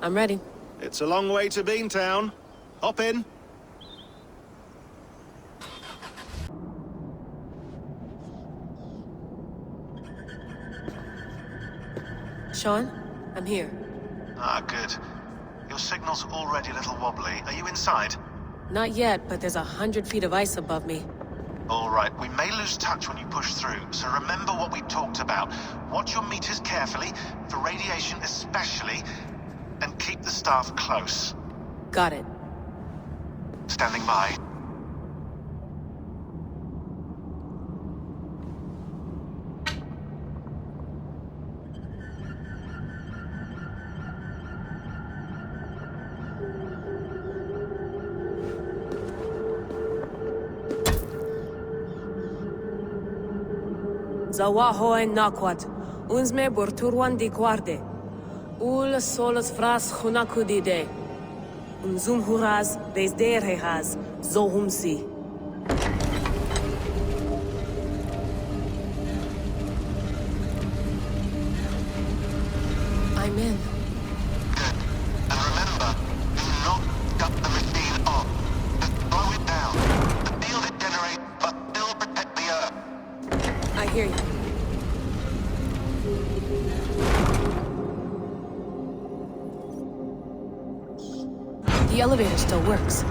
I'm ready. It's a long way to Beantown. Hop in. Sean, I'm here. Ah, good. Your signal's already a little wobbly. Are you inside? Not yet, but there's 100 feet of ice above me. All right, we may lose touch when you push through, so remember what we talked about. Watch your meters carefully, for radiation especially, and keep the staff close. Got it. Standing by. Zawaho en nakwat, unsme burturwan di guarde. Ul solos fras hunakudide. Unzum huraz, desderehaz, zohumsi. I'm in. Good. And remember, do not shut the machine off. Just slow it down. The field it generates must still protect the Earth. I hear you. The elevator still works.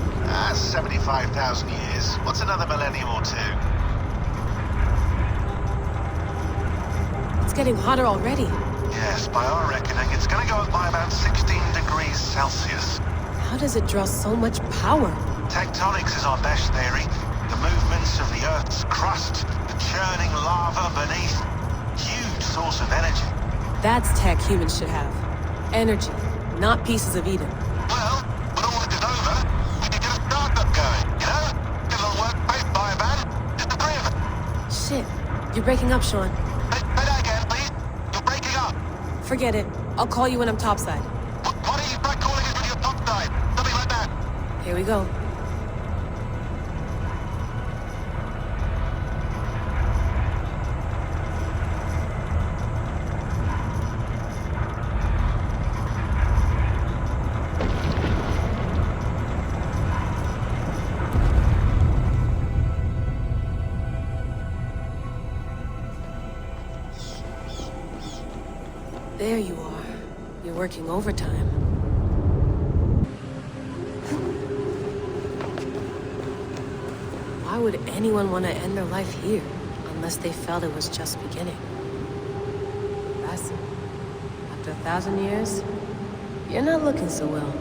75,000 years. What's another millennium or two? It's getting hotter already. Yes, by our reckoning, it's gonna go up by about 16 degrees Celsius. How does it draw so much power? Tectonics is our best theory. The movements of the Earth's crust, the churning lava beneath. Huge source of energy. That's tech humans should have. Energy, not pieces of Eden. Well, when all this is over, we can get a startup going, you know? Get a little workplace, buy a van, just the three of us. Shit, you're breaking up, Sean. Say that again, please. You're breaking up. Forget it. I'll call you when I'm topside. Why don't you try calling us when you're topside? Something like that. Here we go. There you are. You're working overtime. Why would anyone want to end their life here, unless they felt it was just beginning? Basim, after 1,000 years, you're not looking so well.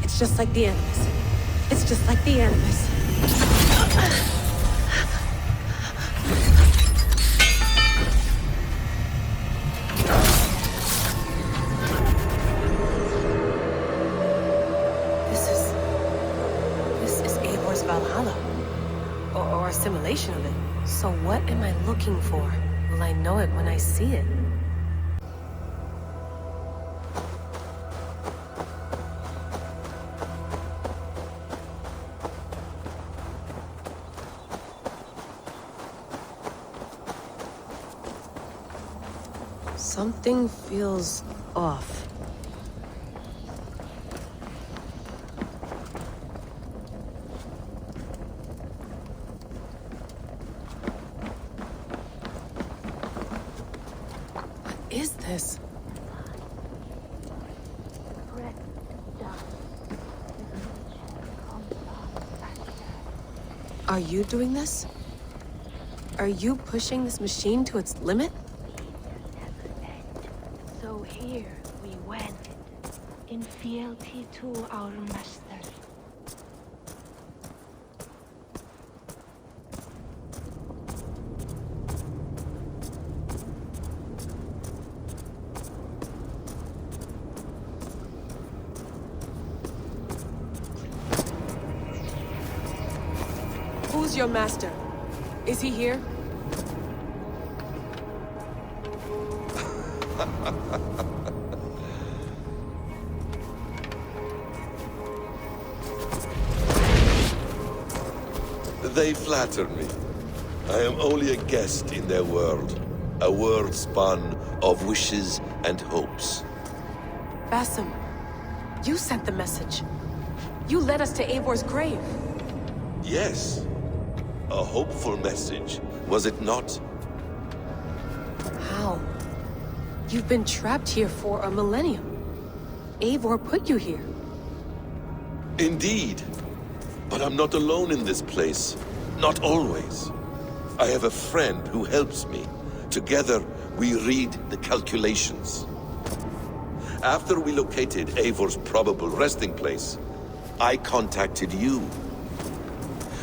It's just like the Animus. It's just like the Animus. This is Eivor's Valhalla. Or a simulation of it. So what am I looking for? Will I know it when I see it? Something feels off. What is this? Are you doing this? Are you pushing this machine to its limit? So here we went, in fealty to our master. Who's your master? Is he here? They flatter me. I am only a guest in their world. A world spun of wishes and hopes. Basim, you sent the message. You led us to Eivor's grave. Yes. A hopeful message, was it not? How? You've been trapped here for a millennium. Eivor put you here. Indeed. But I'm not alone in this place. Not always. I have a friend who helps me. Together, we read the calculations. After we located Eivor's probable resting place, I contacted you.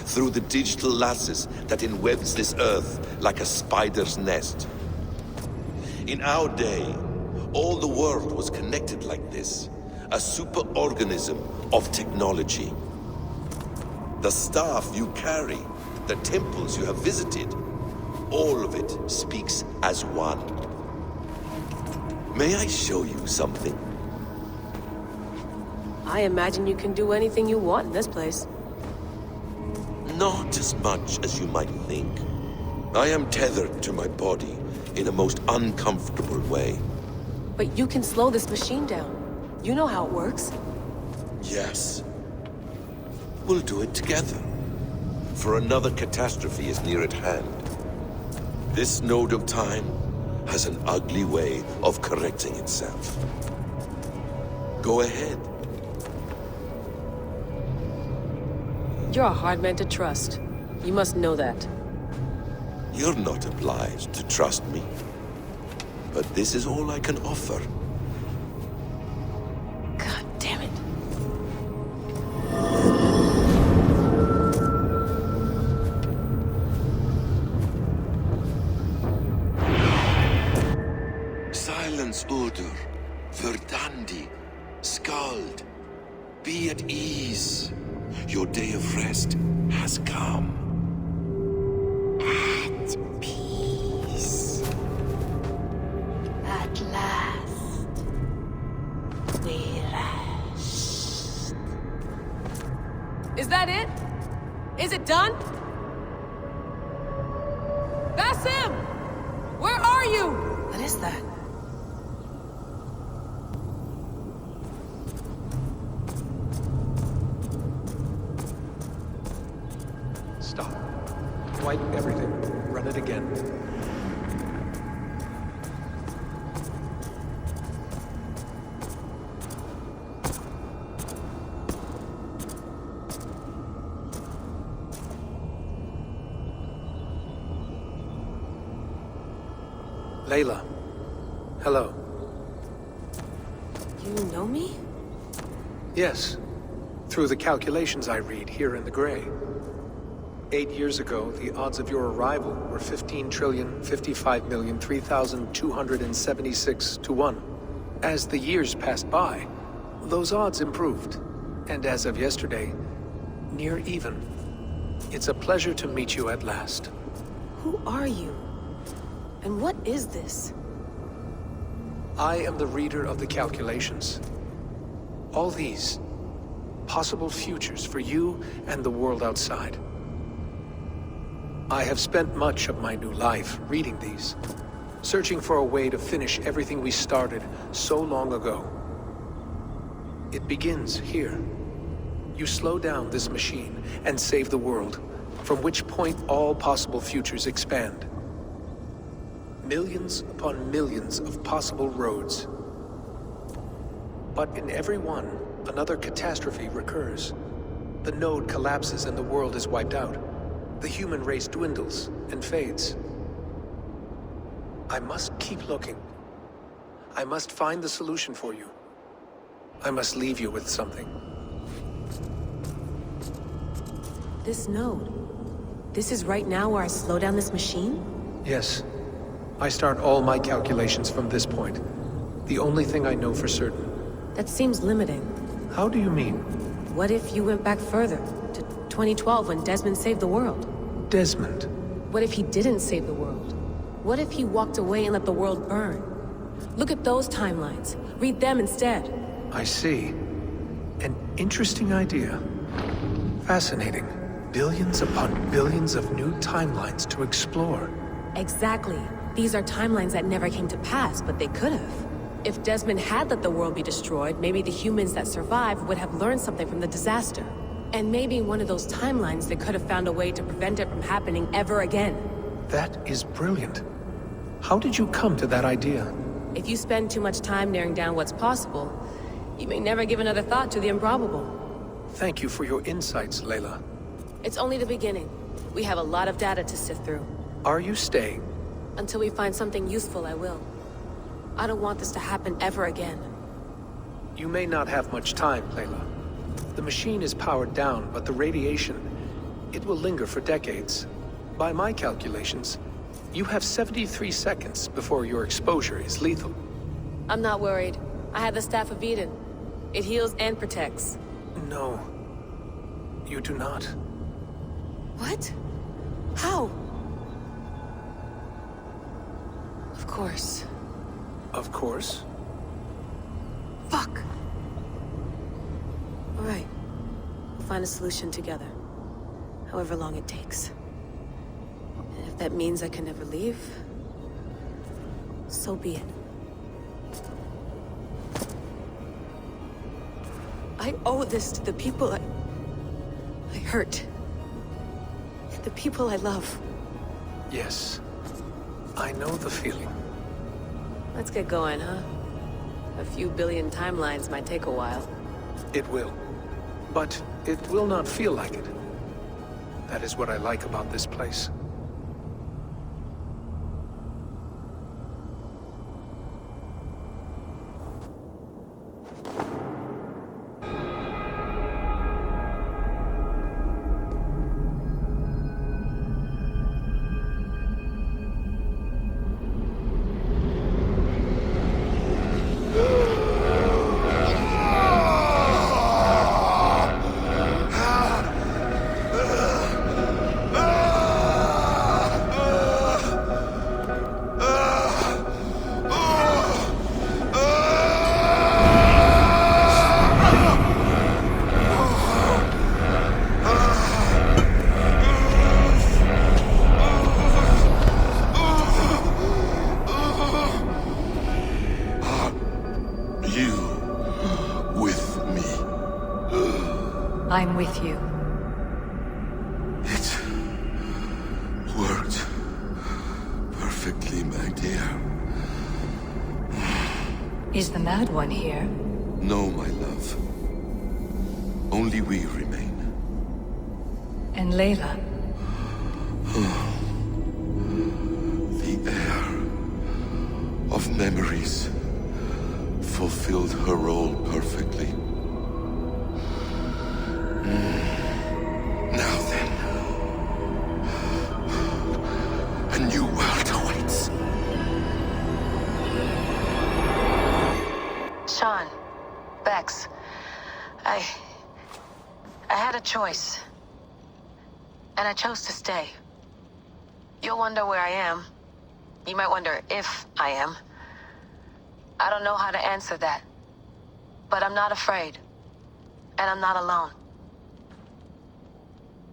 Through the digital lasses that enwebs this Earth like a spider's nest. In our day, all the world was connected like this. A superorganism of technology. The staff you carry, the temples you have visited, all of it speaks as one. May I show you something? I imagine you can do anything you want in this place. Not as much as you might think. I am tethered to my body in a most uncomfortable way. But you can slow this machine down. You know how it works. Yes. We'll do it together. For another catastrophe is near at hand. This node of time has an ugly way of correcting itself. Go ahead. You're a hard man to trust. You must know that. You're not obliged to trust me. But this is all I can offer. God damn it. Silence, Udur. Verdandi. Skald. Be at ease. Your day of rest has come. At peace. At last, we rest. Is that it? Is it done? Basim! Where are you? What is that? Stop. Wipe everything. Run it again. Layla. Hello. You know me? Yes. Through the calculations I read here in the gray. 8 years ago, the odds of your arrival were 15,055,003,276 to 1. As the years passed by, those odds improved. And as of yesterday, near even. It's a pleasure to meet you at last. Who are you? And what is this? I am the reader of the calculations. All these, possible futures for you and the world outside. I have spent much of my new life reading these, searching for a way to finish everything we started so long ago. It begins here. You slow down this machine and save the world, from which point all possible futures expand. Millions upon millions of possible roads. But in every one, another catastrophe recurs. The node collapses and the world is wiped out. The human race dwindles and fades. I must keep looking. I must find the solution for you. I must leave you with something. This node. This is right now where I slow down this machine? Yes. I start all my calculations from this point. The only thing I know for certain. That seems limiting. How do you mean? What if you went back further, to 2012 when Desmond saved the world? Desmond. What if he didn't save the world? What if he walked away and let the world burn? Look at those timelines. Read them instead. I see. An interesting idea. Fascinating. billions upon billions of new timelines to explore. Exactly. These are timelines that never came to pass, but they could have. If Desmond had let the world be destroyed, maybe the humans that survived would have learned something from the disaster. And maybe in one of those timelines they could have found a way to prevent it from happening ever again. That is brilliant. How did you come to that idea? If you spend too much time narrowing down what's possible, you may never give another thought to the improbable. Thank you for your insights, Layla. It's only the beginning. We have a lot of data to sift through. Are you staying? Until we find something useful, I will. I don't want this to happen ever again. You may not have much time, Layla. The machine is powered down, but the radiation, it will linger for decades. By my calculations, you have 73 seconds before your exposure is lethal. I'm not worried. I have the Staff of Eden. It heals and protects. No. You do not. What? How? Of course. Of course. Fuck! Alright. We'll find a solution together. However long it takes. And if that means I can never leave, so be it. I owe this to the people I hurt. And the people I love. Yes. I know the feeling. Let's get going, huh? A few billion timelines might take a while. It will. But it will not feel like it. That is what I like about this place. I'm with you. It worked perfectly, my dear. Is the Mad One here? No, my love. Only we remain. And Layla? The air of memories fulfilled her role perfectly. Now then, a new world awaits. Sean, Bex, I had a choice. And I chose to stay. You'll wonder where I am. You might wonder if I am. I don't know how to answer that. But I'm not afraid. And I'm not alone.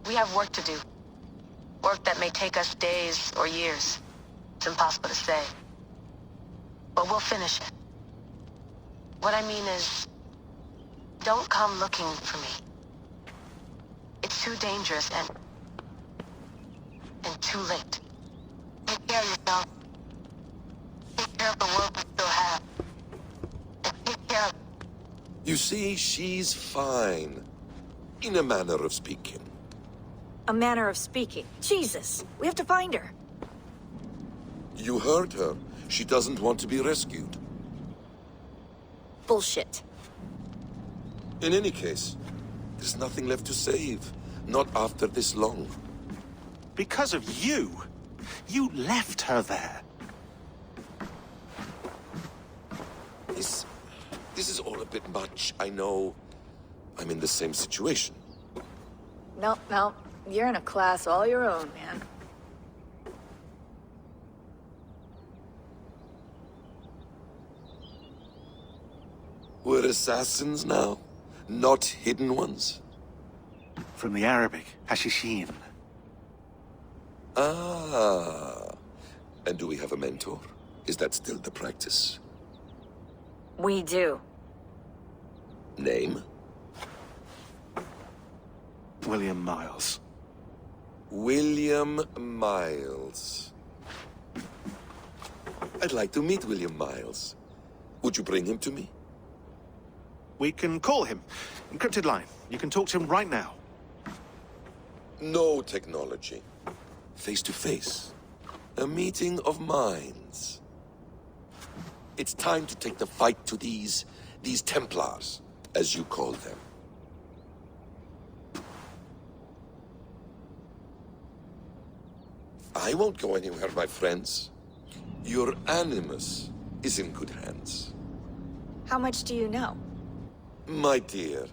We have work to do. Work that may take us days or years. It's impossible to say. But we'll finish it. What I mean is, don't come looking for me. It's too dangerous and too late. Take care of yourself. Take care of the world we still have. And take care of... You see, she's fine. In a manner of speaking. A manner of speaking. Jesus, we have to find her. You heard her. She doesn't want to be rescued. Bullshit. In any case, there's nothing left to save. Not after this long. Because of you. You left her there. This is all a bit much. I know. I'm in the same situation. No. You're in a class all your own, man. We're assassins now, not hidden ones. From the Arabic, hashishin. Ah. And do we have a mentor? Is that still the practice? We do. Name? William Miles. William Miles. I'd like to meet William Miles. Would you bring him to me? We can call him. Encrypted line. You can talk to him right now. No technology. Face to face. A meeting of minds. It's time to take the fight to these Templars, as you call them. I won't go anywhere, my friends. Your animus is in good hands. How much do you know? My dear,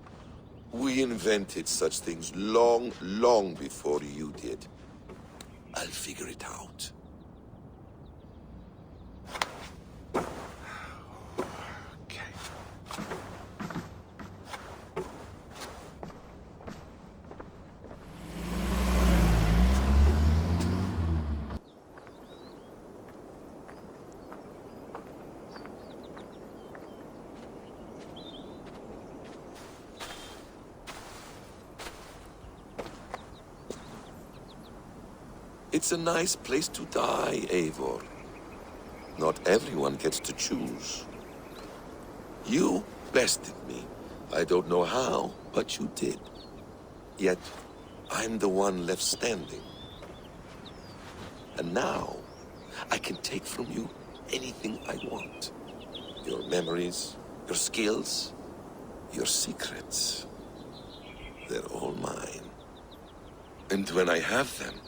we invented such things long, long before you did. I'll figure it out. Okay. It's a nice place to die, Eivor. Not everyone gets to choose. You bested me. I don't know how, but you did. Yet, I'm the one left standing. And now, I can take from you anything I want. Your memories, your skills, your secrets. They're all mine. And when I have them,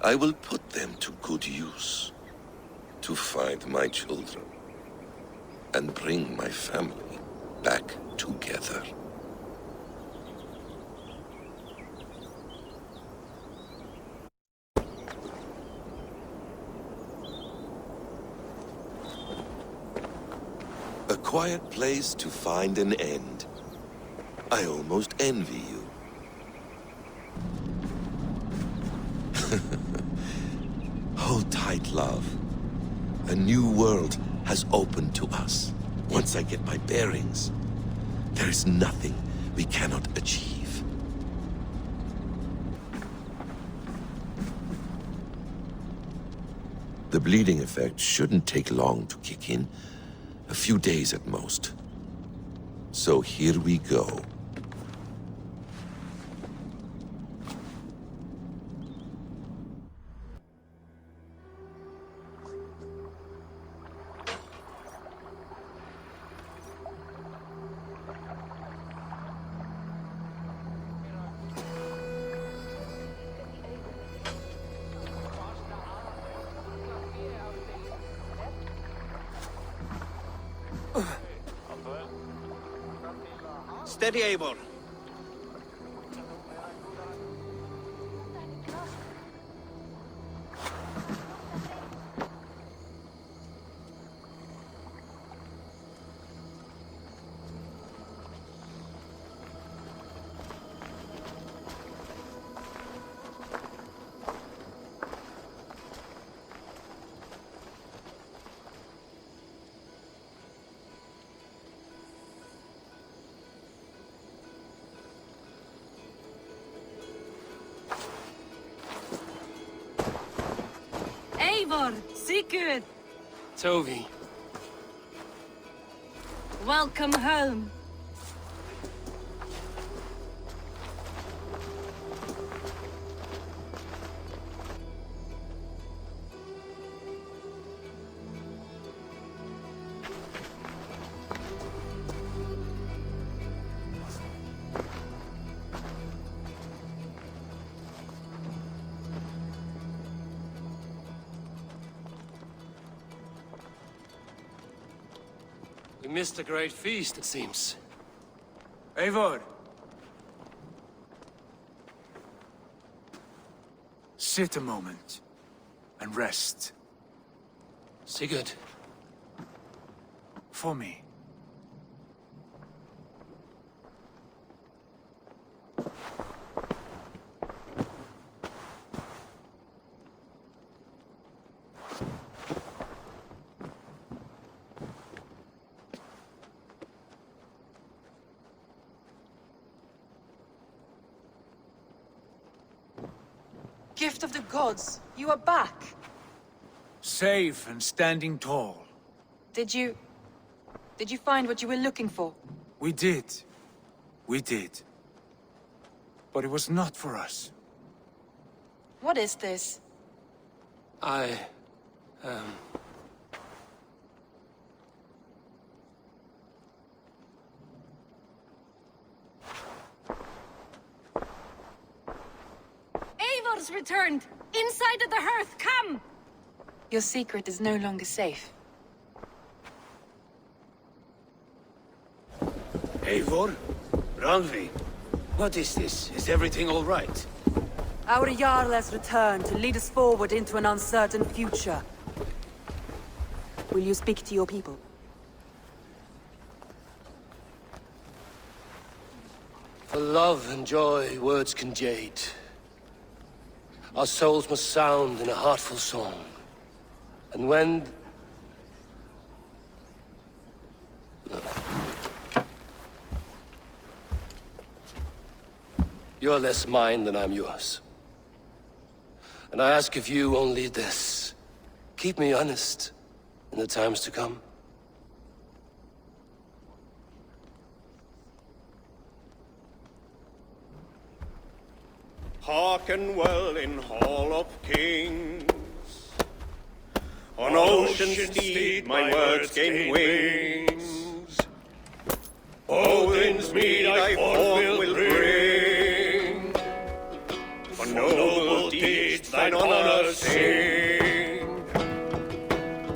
I will put them to good use. To find my children. And bring my family back together. A quiet place to find an end. I almost envy you. Hold tight, love. A new world has opened to us. Once I get my bearings, there is nothing we cannot achieve. The bleeding effect shouldn't take long to kick in. A few days at most. So here we go. Steady, Eivor. Eivor, Sigurd, Tovi. welcome home. We missed a great feast, it seems. Eivor! Sit a moment and rest. Sigurd. For me. Gift of the gods, you are back. Safe and standing tall. Did you find what you were looking for? We did. We did. But it was not for us. What is this? Eivor's returned! Inside of the hearth, come! Your secret is no longer safe. Eivor? Randvi? What is this? Is everything all right? Our Jarl has returned to lead us forward into an uncertain future. Will you speak to your people? For love and joy, words can jade. Our souls must sound in a heartful song. And when... You're less mine than I'm yours. And I ask of you only this. Keep me honest in the times to come. Hearken well in Hall of Kings. On ocean steed my words gain wings. Odin's mead I forth will bring. For noble deeds thine honor sing.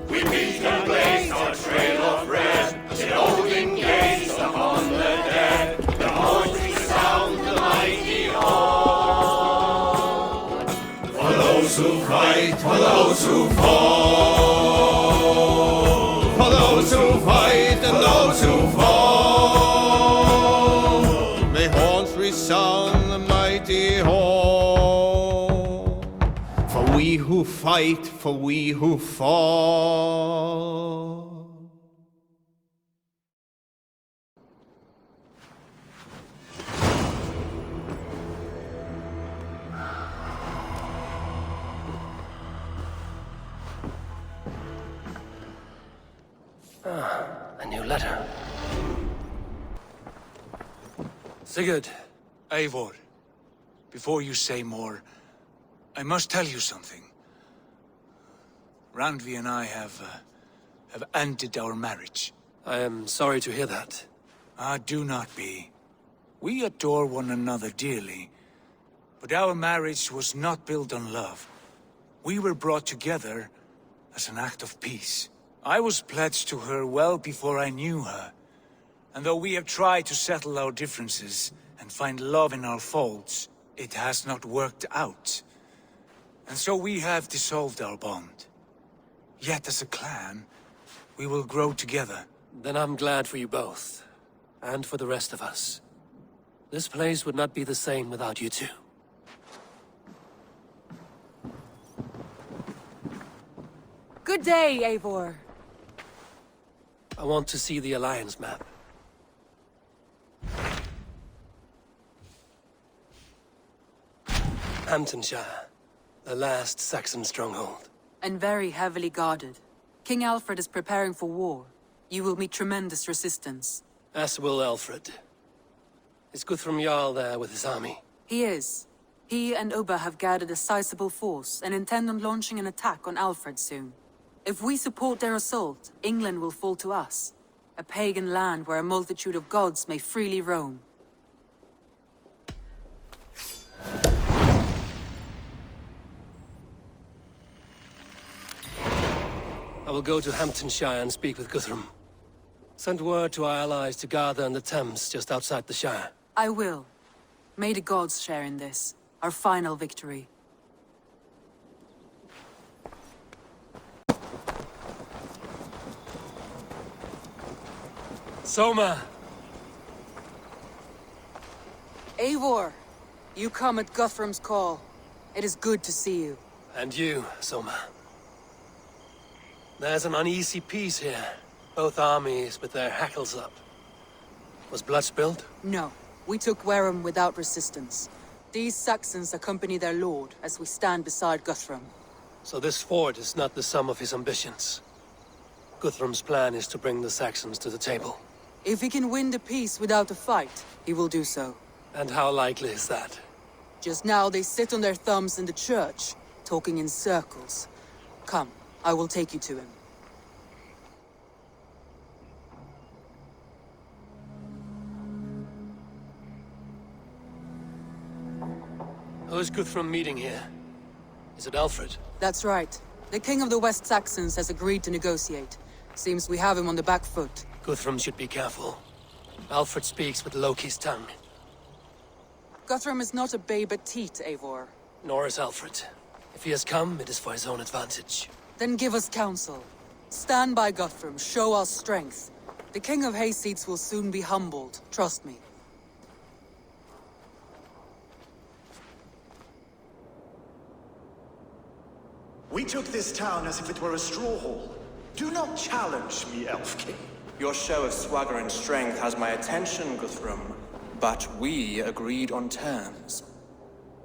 We meet and blaze our trail of red, till Odin gaze upon the dead. The horns resound the mighty hall. For those who fight, for those who fall. For those who fight and those who fall. May horns resound the mighty hall. For we who fight, for we who fall. A new letter. Sigurd. Eivor, before you say more, I must tell you something. Randvi and I have ended our marriage. I am sorry to hear that. Ah, do not be. We adore one another dearly, but our marriage was not built on love. We were brought together as an act of peace. I was pledged to her well before I knew her. And though we have tried to settle our differences and find love in our faults, it has not worked out. And so we have dissolved our bond. Yet as a clan, we will grow together. Then I'm glad for you both. And for the rest of us. This place would not be the same without you two. Good day, Eivor. I want to see the Alliance map. Hamptonshire, the last Saxon stronghold. And very heavily guarded. King Alfred is preparing for war. You will meet tremendous resistance. As will Alfred. Is Guthrum Jarl there with his army? He is. He and Ubba have gathered a sizable force and intend on launching an attack on Alfred soon. If we support their assault, England will fall to us. A pagan land where a multitude of gods may freely roam. I will go to Hamptonshire and speak with Guthrum. Send word to our allies to gather in the Thames just outside the Shire. I will. May the gods share in this, our final victory. Soma! Eivor, you come at Guthrum's call. It is good to see you. And you, Soma. There's an uneasy peace here. Both armies with their hackles up. Was blood spilled? No, we took Wareham without resistance. These Saxons accompany their lord as we stand beside Guthrum. So this fort is not the sum of his ambitions. Guthrum's plan is to bring the Saxons to the table. If he can win the peace without a fight, he will do so. And how likely is that? Just now they sit on their thumbs in the church, talking in circles. Come, I will take you to him. Who is Guthrum meeting here? Is it Alfred? That's right. The king of the West Saxons has agreed to negotiate. Seems we have him on the back foot. Guthrum should be careful. Alfred speaks with Loki's tongue. Guthrum is not a babe at teat, Eivor. Nor is Alfred. If he has come, it is for his own advantage. Then give us counsel. Stand by Guthrum, show our strength. The king of Hayseeds will soon be humbled, trust me. We took this town as if it were a straw hall. Do not challenge me, Elf King. Your show of swagger and strength has my attention, Guthrum. But we agreed on terms.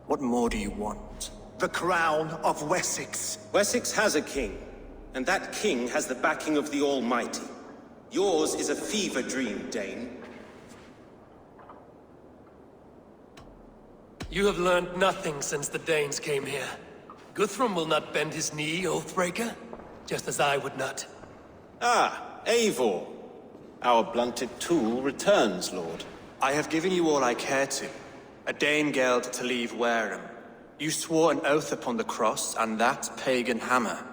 What more do you want? The crown of Wessex. Wessex has a king, and that king has the backing of the Almighty. Yours is a fever dream, Dane. You have learned nothing since the Danes came here. Guthrum will not bend his knee, Oathbreaker, just as I would not. Ah, Eivor. Our blunted tool returns, Lord. I have given you all I care to. A Danegeld to leave Wareham. You swore an oath upon the cross, and that pagan hammer.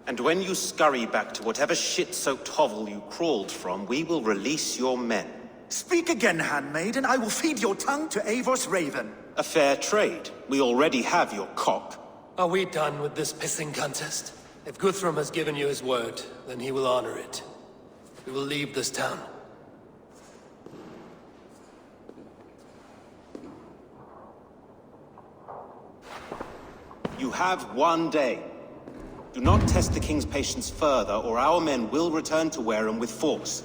And when you scurry back to whatever shit-soaked hovel you crawled from, we will release your men. Speak again, handmaid, and I will feed your tongue to Eivor's raven. A fair trade. We already have your cock. Are we done with this pissing contest? If Guthrum has given you his word, then he will honor it. We will leave this town. You have one day. Do not test the king's patience further, or our men will return to Wareham with force.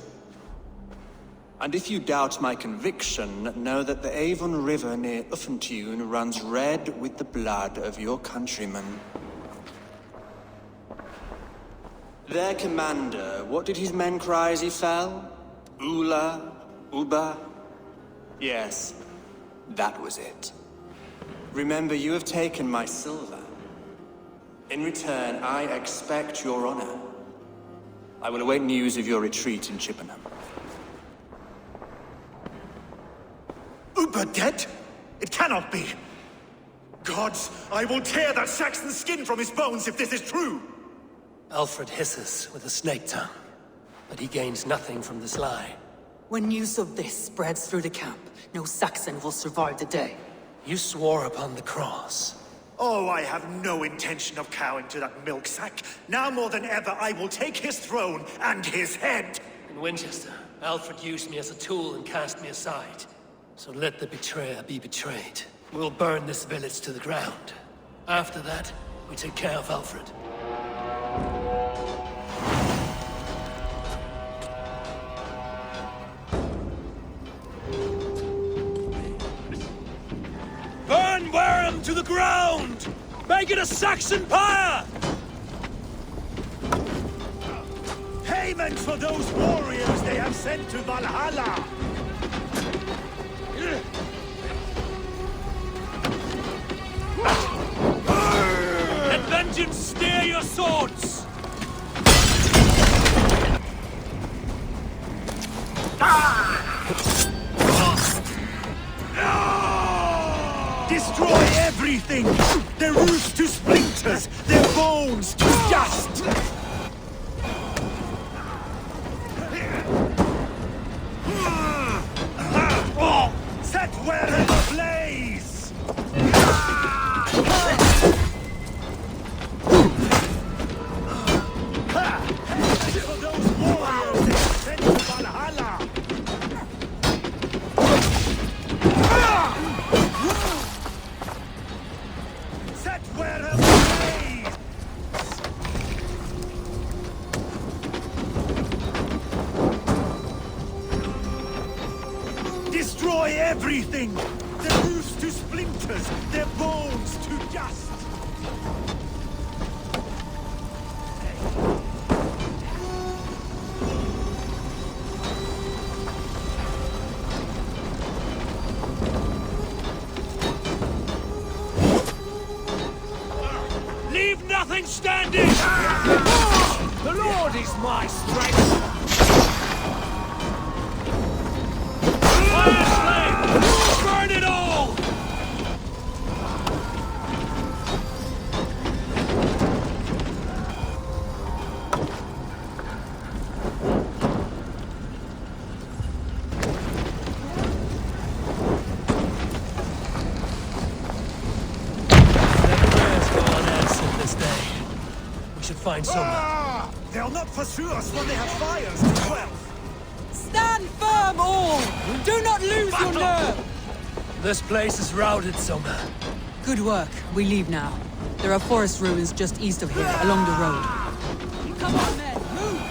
And if you doubt my conviction, know that the Avon River near Uffentune runs red with the blood of your countrymen. Their commander, what did his men cry as he fell? Ula? Uba? Yes, that was it. Remember, you have taken my silver. In return, I expect your honor. I will await news of your retreat in Chippenham. Uber dead? It cannot be. Gods, I will tear that Saxon's skin from his bones if this is true! Alfred hisses with a snake tongue, but he gains nothing from this lie. When news of this spreads through the camp, no Saxon will survive the day. You swore upon the cross. Oh, I have no intention of cowing to that milk sack. Now more than ever, I will take his throne and his head! In Winchester, Alfred used me as a tool and cast me aside. So let the betrayer be betrayed. We'll burn this village to the ground. After that, we take care of Alfred. Burn Wareham to the ground! Make it a Saxon pyre! Payment for those warriors they have sent to Valhalla! Let vengeance steer your swords! Destroy everything! Their roofs to splinters! Their bones to dust! Set Wareham ablaze! For those warriors they have sent to Valhalla! Set Wareham ablaze! Destroy everything! Their roofs to splinters, their bones to dust! Leave nothing standing! The Lord is my strength! Fire flame! Burn it all! Find Soma. They'll not pursue us when they have fires to quell. Stand firm, all! Do not lose your nerve! This place is routed, Soma. Good work. We leave now. There are forest ruins just east of here, along the road. Come on, men! Move!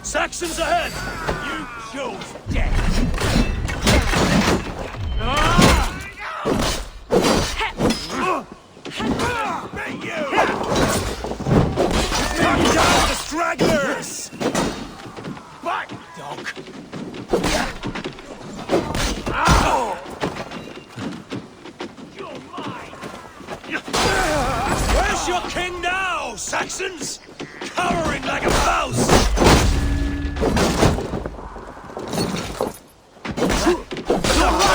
Saxons ahead! You chose death! Cut down the stragglers! Back, dog! You're mine! Where's your king now, Saxons? Cowering like a mouse!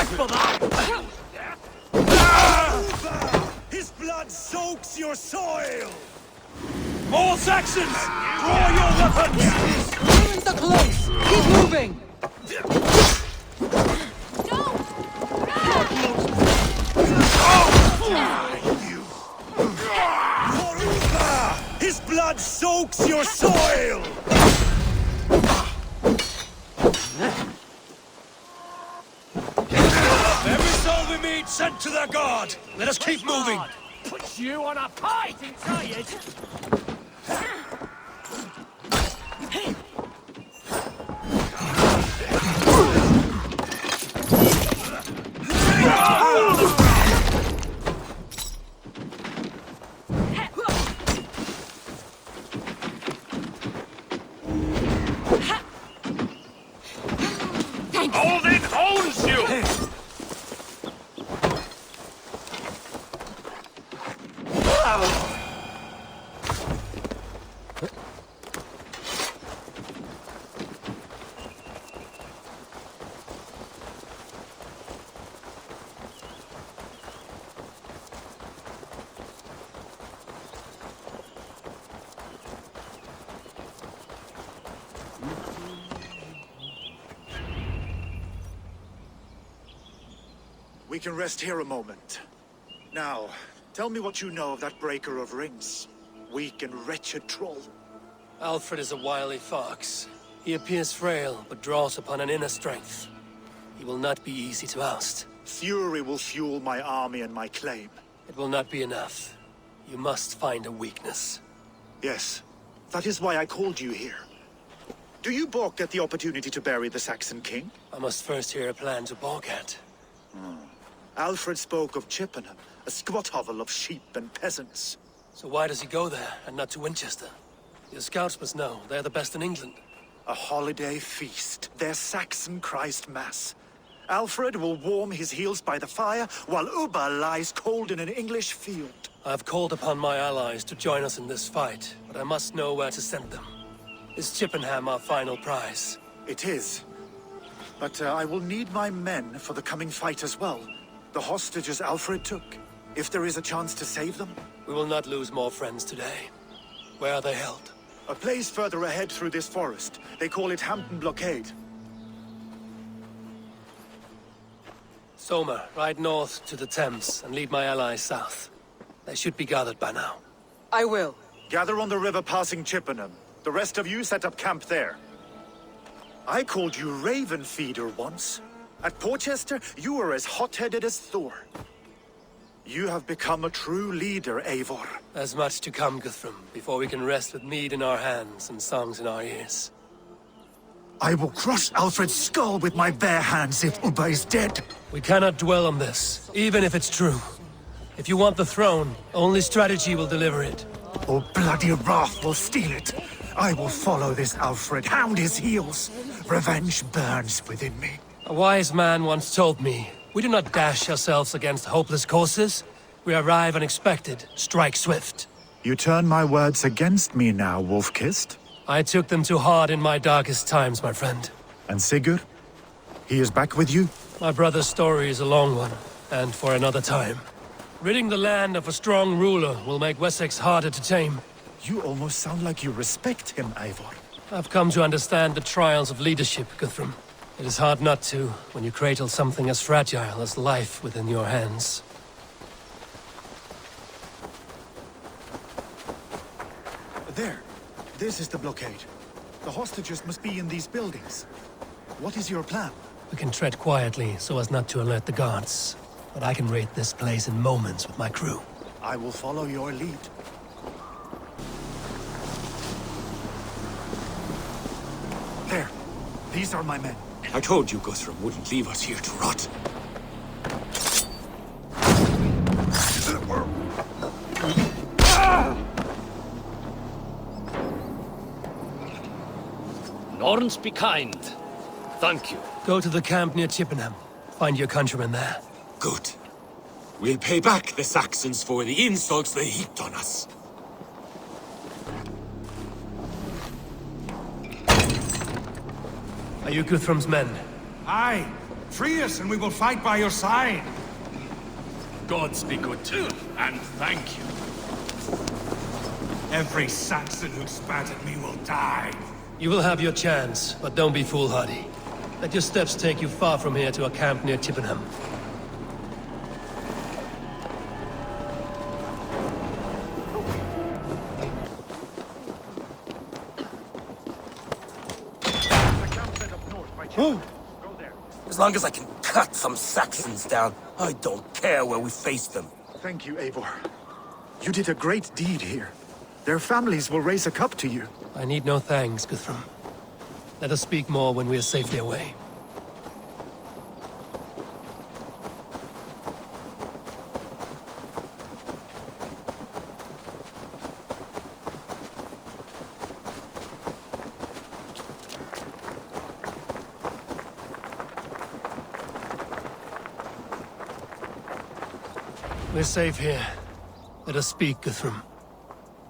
For that! His blood soaks your soil! More Saxons! Draw your weapons! Ruins are close! Keep moving! His blood soaks your soil! Every soul we meet sent to their god! Let us keep moving! Put you on a pike! Tired. Odin owns you! We can rest here a moment. Now, tell me what you know of that breaker of rings. Weak and wretched troll. Alfred is a wily fox. He appears frail, but draws upon an inner strength. He will not be easy to oust. Fury will fuel my army and my claim. It will not be enough. You must find a weakness. Yes, that is why I called you here. Do you balk at the opportunity to bury the Saxon king? I must first hear a plan to balk at. Alfred spoke of Chippenham, a squat hovel of sheep and peasants. So why does he go there, and not to Winchester? Your scouts must know. They're the best in England. A holiday feast, their Saxon Christ Mass. Alfred will warm his heels by the fire, while Ubba lies cold in an English field. I've called upon my allies to join us in this fight, but I must know where to send them. Is Chippenham our final prize? It is. But I will need my men for the coming fight as well. The hostages Alfred took. If there is a chance to save them. We will not lose more friends today. Where are they held? A place further ahead through this forest. They call it Hampton Blockade. Soma, ride north to the Thames and lead my allies south. They should be gathered by now. I will. Gather on the river passing Chippenham. The rest of you set up camp there. I called you Raven Feeder once. At Porchester, you were as hot-headed as Thor. You have become a true leader, Eivor. There's much to come, Guthrum, before we can rest with mead in our hands and songs in our ears. I will crush Alfred's skull with my bare hands if Ubba is dead. We cannot dwell on this, even if it's true. If you want the throne, only strategy will deliver it. Or bloody wrath will steal it. I will follow this Alfred, hound his heels. Revenge burns within me. A wise man once told me, we do not dash ourselves against hopeless courses. We arrive unexpected, strike swift. You turn my words against me now, Wolf-Kissed? I took them too hard in my darkest times, my friend. And Sigurd? He is back with you? My brother's story is a long one, and for another time. Ridding the land of a strong ruler will make Wessex harder to tame. You almost sound like you respect him, Eivor. I've come to understand the trials of leadership, Guthrum. It is hard not to, when you cradle something as fragile as life within your hands. There. This is the blockade. The hostages must be in these buildings. What is your plan? We can tread quietly so as not to alert the guards. But I can raid this place in moments with my crew. I will follow your lead. There. These are my men. I told you Guthrum wouldn't leave us here to rot. Norns, be kind. Thank you. Go to the camp near Chippenham. Find your countrymen there. Good. We'll pay back the Saxons for the insults they heaped on us. Are you Guthrum's men? Aye. Free us and we will fight by your side. Gods be good to you, and thank you. Every Saxon who spat at me will die. You will have your chance, but don't be foolhardy. Let your steps take you far from here to a camp near Chippenham. As long as I can cut some Saxons down, I don't care where we face them. Thank you, Eivor. You did a great deed here. Their families will raise a cup to you. I need no thanks, Guthrum. Let us speak more when we are safely away. We're safe here. Let us speak, Guthrum.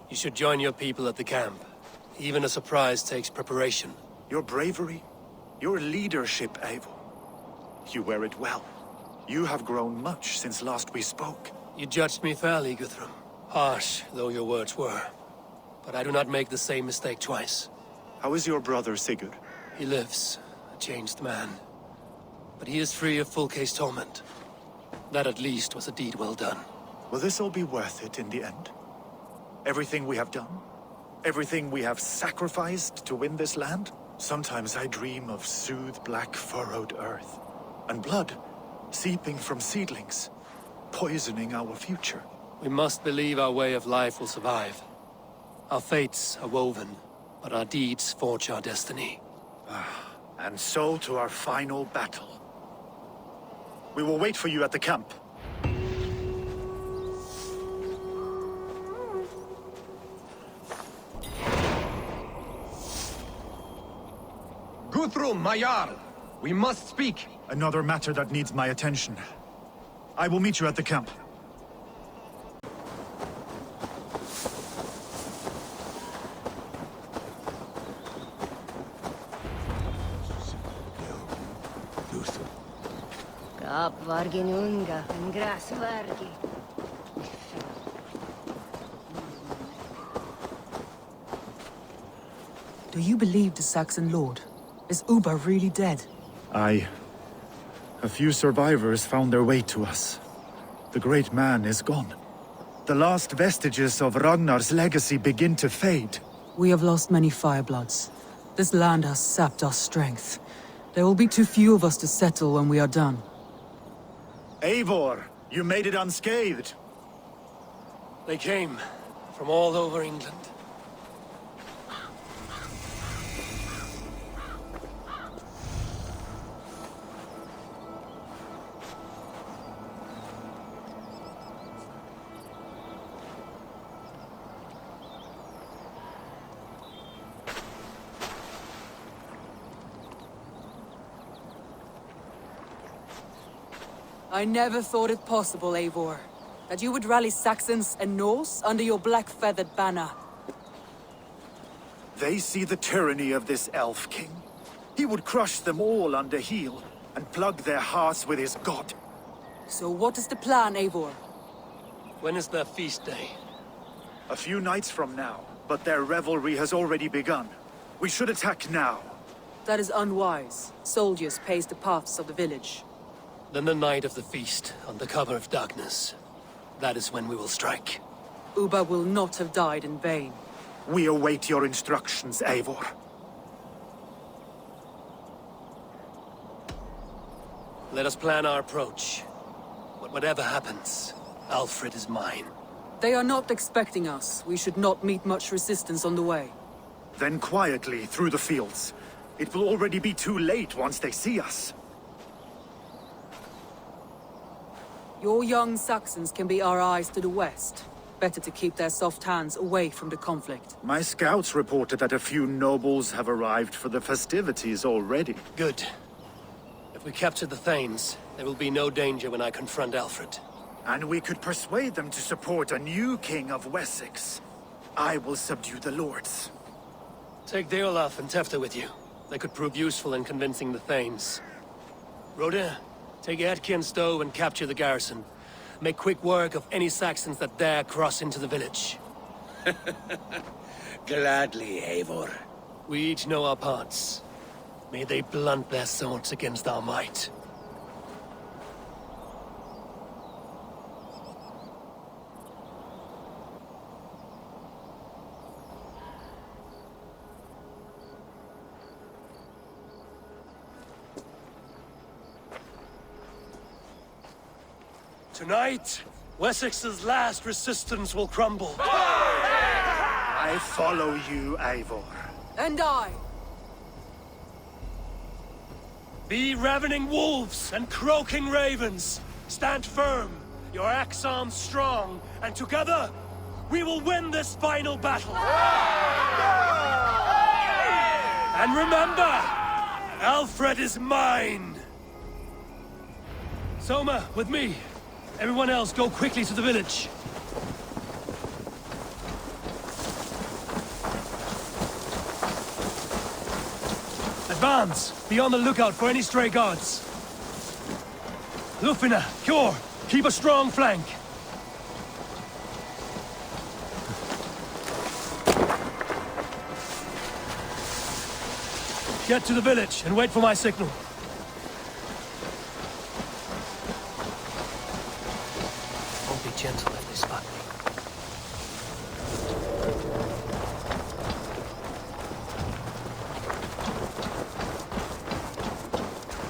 You should join your people at the camp. Even a surprise takes preparation. Your bravery, your leadership, Eivor. You wear it well. You have grown much since last we spoke. You judged me fairly, Guthrum. Harsh though your words were. But I do not make the same mistake twice. How is your brother, Sigurd? He lives, a changed man. But he is free of full case torment. That at least was a deed well done. Will this all be worth it in the end? Everything we have done? Everything we have sacrificed to win this land? Sometimes I dream of soothed black furrowed earth. And blood seeping from seedlings, poisoning our future. We must believe our way of life will survive. Our fates are woven, but our deeds forge our destiny. And so to our final battle. We will wait for you at the camp. Guthrum, my Jarl! We must speak! Another matter that needs my attention. I will meet you at the camp. Do you believe the Saxon lord? Is Ubba really dead? Aye. A few survivors found their way to us. The great man is gone. The last vestiges of Ragnar's legacy begin to fade. We have lost many firebloods. This land has sapped our strength. There will be too few of us to settle when we are done. Eivor, you made it unscathed. They came from all over England. I never thought it possible, Eivor, that you would rally Saxons and Norse under your black-feathered banner. They see the tyranny of this elf king. He would crush them all under heel and plug their hearts with his god. So what is the plan, Eivor? When is their feast day? A few nights from now, but their revelry has already begun. We should attack now. That is unwise. Soldiers pace the paths of the village. Then the night of the feast, under cover of darkness. That is when we will strike. Ubba will not have died in vain. We await your instructions, Eivor. Let us plan our approach. But whatever happens, Alfred is mine. They are not expecting us. We should not meet much resistance on the way. Then quietly through the fields. It will already be too late once they see us. Your young Saxons can be our eyes to the west. Better to keep their soft hands away from the conflict. My scouts reported that a few nobles have arrived for the festivities already. Good. If we capture the Thanes, there will be no danger when I confront Alfred. And we could persuade them to support a new king of Wessex. I will subdue the lords. Take Deolaf and Tefta with you. They could prove useful in convincing the Thanes. Rhoda, take Edki and Stowe and capture the garrison. Make quick work of any Saxons that dare cross into the village. Gladly, Eivor. We each know our parts. May they blunt their swords against our might. Tonight, Wessex's last resistance will crumble. I follow you, Eivor. And I. Be ravening wolves and croaking ravens. Stand firm, your axe arms strong, and together, we will win this final battle. And remember, Alfred is mine. Soma, with me. Everyone else, go quickly to the village. Advance! Be on the lookout for any stray guards. Lufina, Kjor, keep a strong flank. Get to the village and wait for my signal. Be gentle if they spot me.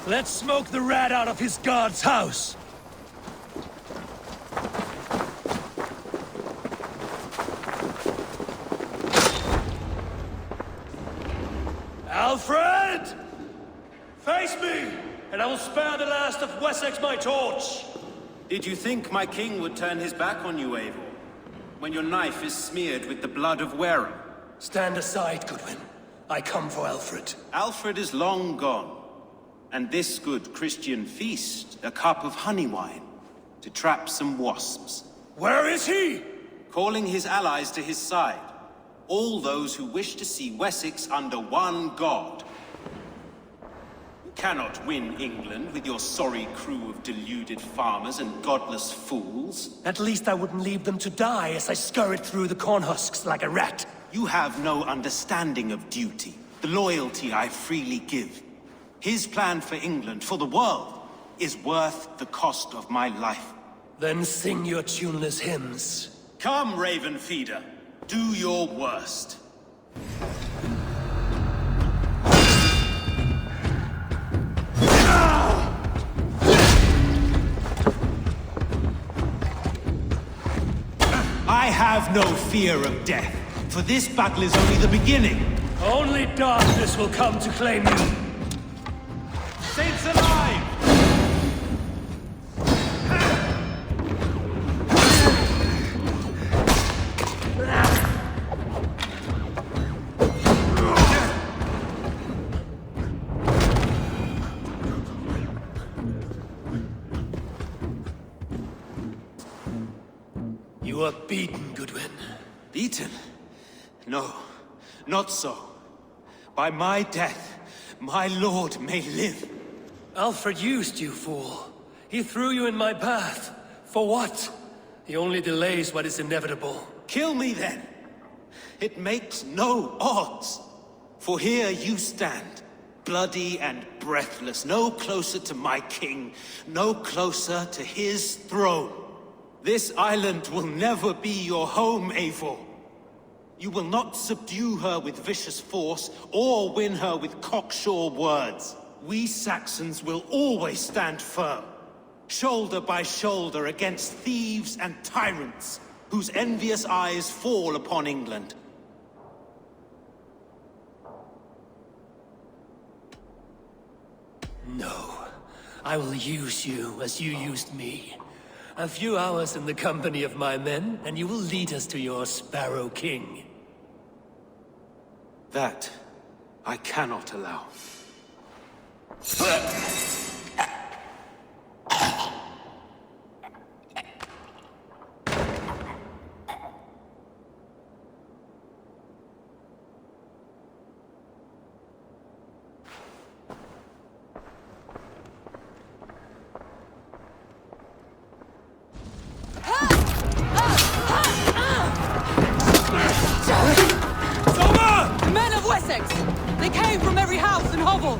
Let's smoke the rat out of his guard's house. Alfred! Face me, and I will spare the last of Wessex my torch. Did you think my king would turn his back on you, Eivor? When your knife is smeared with the blood of Wareham? Stand aside, Goodwin. I come for Alfred. Alfred is long gone. And this good Christian feast, a cup of honey wine, to trap some wasps. Where is he? Calling his allies to his side. All those who wish to see Wessex under one god. You cannot win England with your sorry crew of deluded farmers and godless fools. At least I wouldn't leave them to die as I scurried through the corn husks like a rat. You have no understanding of duty, the loyalty I freely give. His plan for England, for the world, is worth the cost of my life. Then sing your tuneless hymns. Come, Raven Feeder. Do your worst. I have no fear of death, for this battle is only the beginning. Only darkness will come to claim you. Saints alive! You are beaten, Goodwin. Beaten? No, not so. By my death, my lord may live. Alfred used you, fool. He threw you in my path. For what? He only delays what is inevitable. Kill me then. It makes no odds. For here you stand, bloody and breathless, no closer to my king, no closer to his throne. This island will never be your home, Eivor. You will not subdue her with vicious force, or win her with cocksure words. We Saxons will always stand firm, shoulder by shoulder against thieves and tyrants, whose envious eyes fall upon England. No. I will use you as you used me. A few hours in the company of my men, and you will lead us to your Sparrow King. That I cannot allow. Men of Wessex! They came from every house and hovel!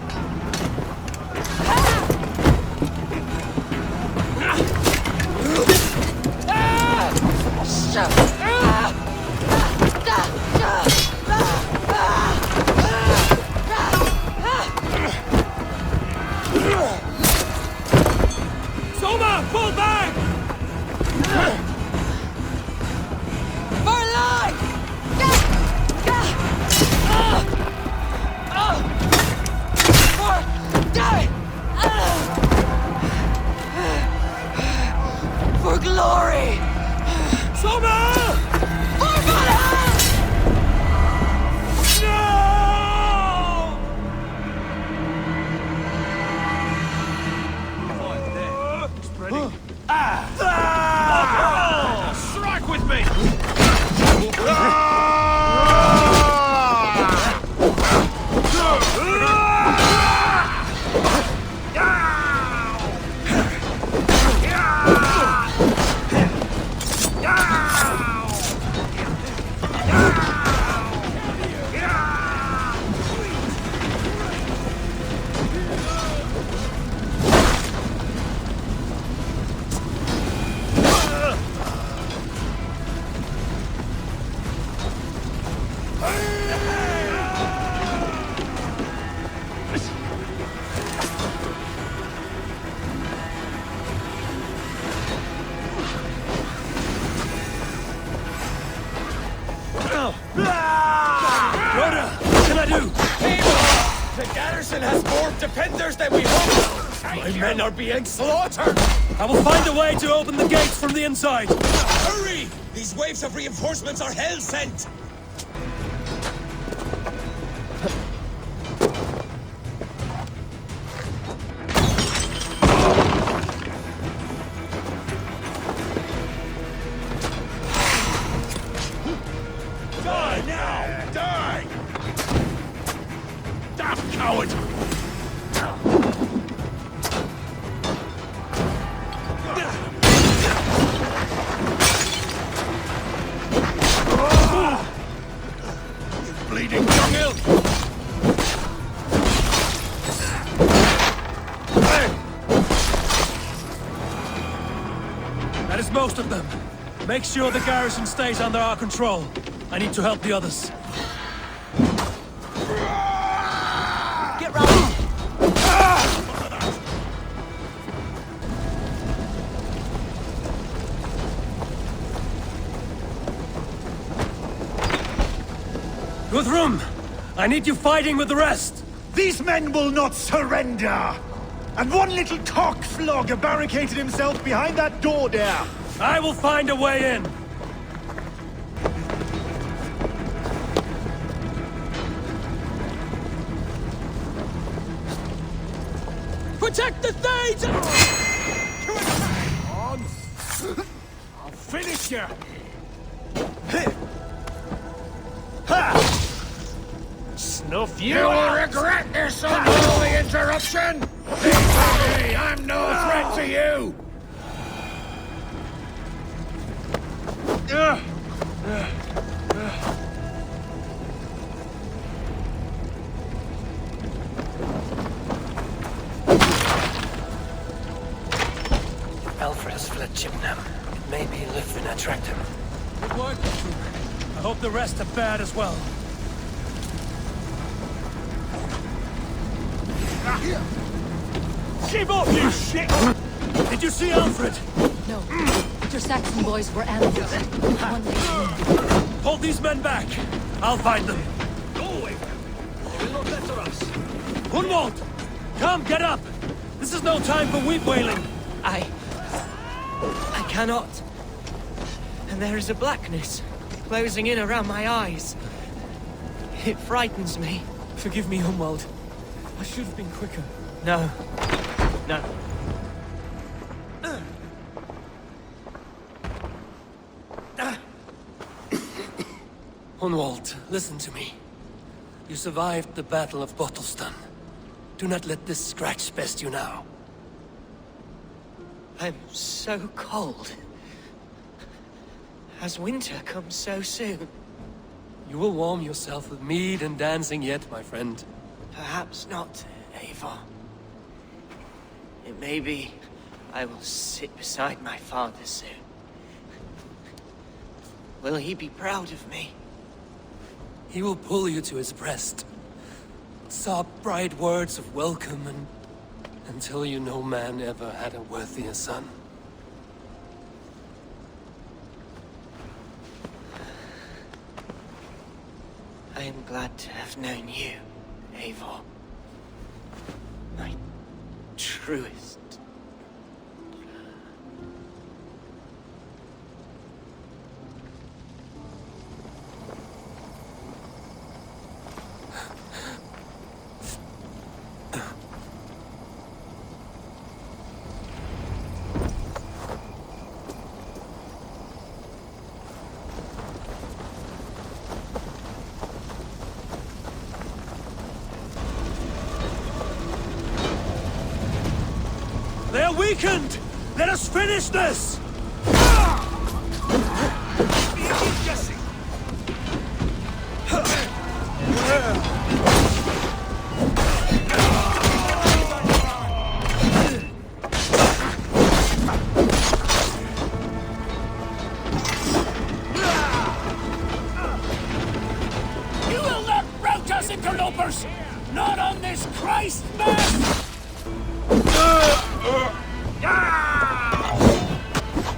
Soma, pull back! For life! For glory! Soma! For Valhalla! No! Strike with me! The garrison has more defenders than we hoped! My men are being slaughtered! I will find a way to open the gates from the inside! Hurry! These waves of reinforcements are hell-sent! Die now! Die! Damn coward! Bleeding young ilk! That is most of them. Make sure the garrison stays under our control. I need to help the others. Get round! Guthrum! I need you fighting with the rest! These men will not surrender! And one little cockflogger barricaded himself behind that door there! I will find a way in! Protect the Thanes! On! I'll finish you! Snuff You will regret this unholy interruption! Hey, I'm no threat to you! Alfred has fled Chipnam. It may be Lifin attract him. Good work. I hope the rest are bad as well. Keep up, you shit! Did you see Alfred? No. But your Saxon boys were ambushed. One lady. Hold these men back. I'll find them. Go away! They will not better us. Gunwald! Come, get up! This is no time for weep wailing. I cannot. And there is a blackness closing in around my eyes. It frightens me. Forgive me, Humwald. I should have been quicker. No. No. Hunwald, listen to me. You survived the Battle of Bottleston. Do not let this scratch pest you now. I'm so cold. Has winter come so soon? You will warm yourself with mead and dancing yet, my friend. Perhaps not, Eivor. It may be I will sit beside my father soon. Will he be proud of me? He will pull you to his breast. Sob bright words of welcome and until you no man ever had a worthier son. I am glad to have known you, Eivor. My truest. They're weakened! Let us finish this! You will not rout us, interlopers! Not on this Christ mess!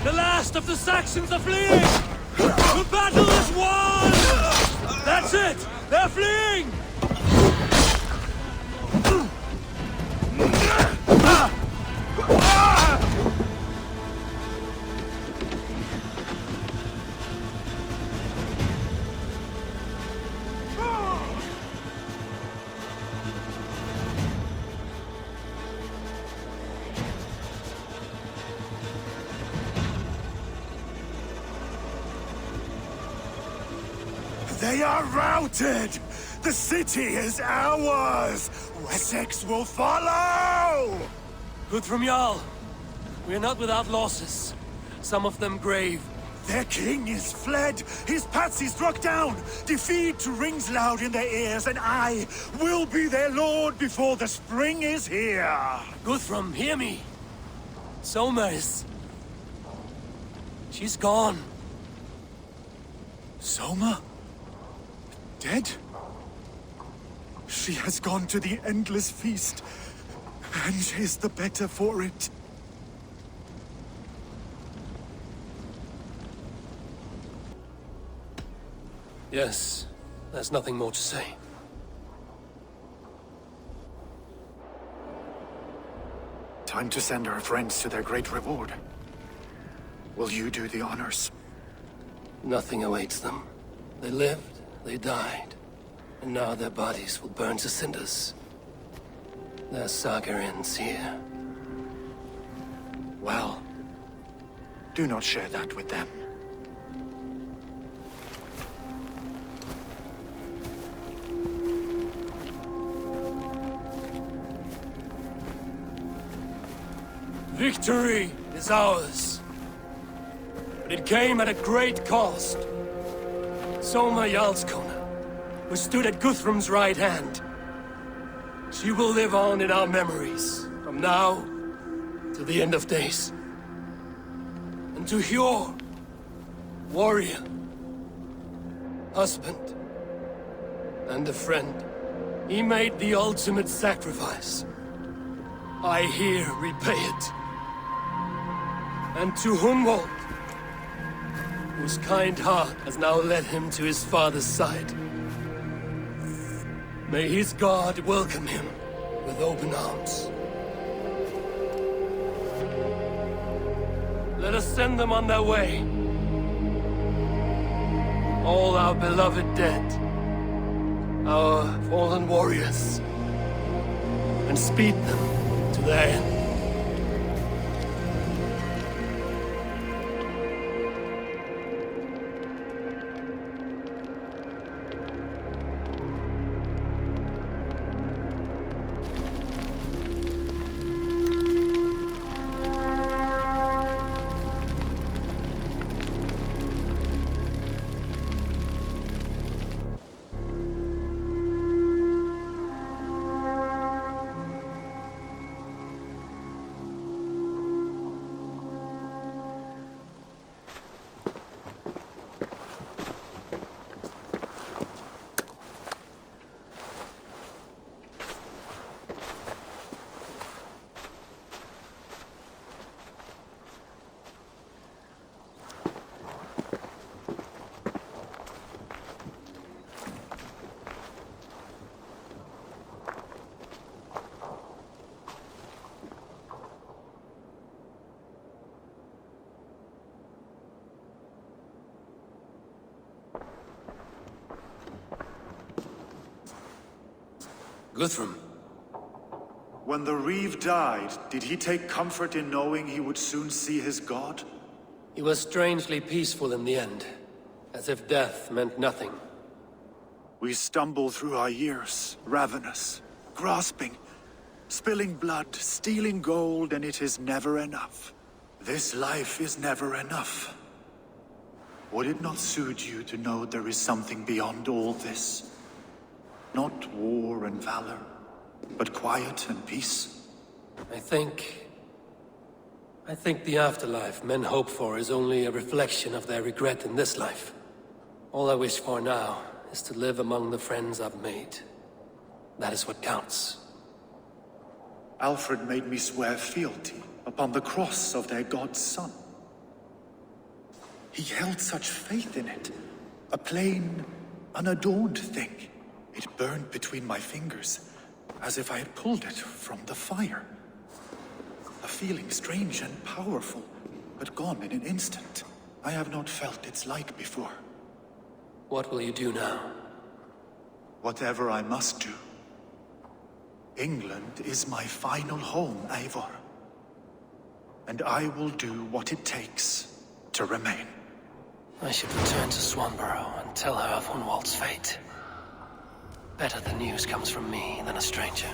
The last of the Saxons are fleeing! The battle is won! That's it! They're fleeing! They are routed! The city is ours! Wessex will follow! Guthrum Jarl, we are not without losses. Some of them grave. Their king is fled! His patsy struck down! Defeat rings loud in their ears, and I will be their lord before the spring is here! Guthrum, hear me! Soma is... she's gone. Soma? Dead? She has gone to the endless feast, and is the better for it. Yes, there's nothing more to say. Time to send our friends to their great reward. Will you do the honors? Nothing awaits them. They lived, they died, and now their bodies will burn to cinders. Their saga ends here. Well, do not share that with them. Victory is ours. But it came at a great cost. Soma Jarlskona, who stood at Guthrum's right hand. She will live on in our memories, from now to the end of days. And to Hjor, warrior, husband, and a friend, he made the ultimate sacrifice. I here repay it. And to Hunwald, whose kind heart has now led him to his father's side. May his God welcome him with open arms. Let us send them on their way. All our beloved dead, our fallen warriors, and speed them to their end. Guthrum. When the Reeve died, did he take comfort in knowing he would soon see his god? He was strangely peaceful in the end, as if death meant nothing. We stumble through our years, ravenous, grasping, spilling blood, stealing gold, and it is never enough. This life is never enough. Would it not suit you to know there is something beyond all this? Not war and valor, but quiet and peace? I think the afterlife men hope for is only a reflection of their regret in this life. All I wish for now is to live among the friends I've made. That is what counts. Alfred made me swear fealty upon the cross of their god's son. He held such faith in it, a plain, unadorned thing. It burned between my fingers, as if I had pulled it from the fire. A feeling strange and powerful, but gone in an instant. I have not felt its like before. What will you do now? Whatever I must do. England is my final home, Eivor. And I will do what it takes to remain. I should return to Swanborough and tell her of Hunwald's fate. Better the news comes from me than a stranger.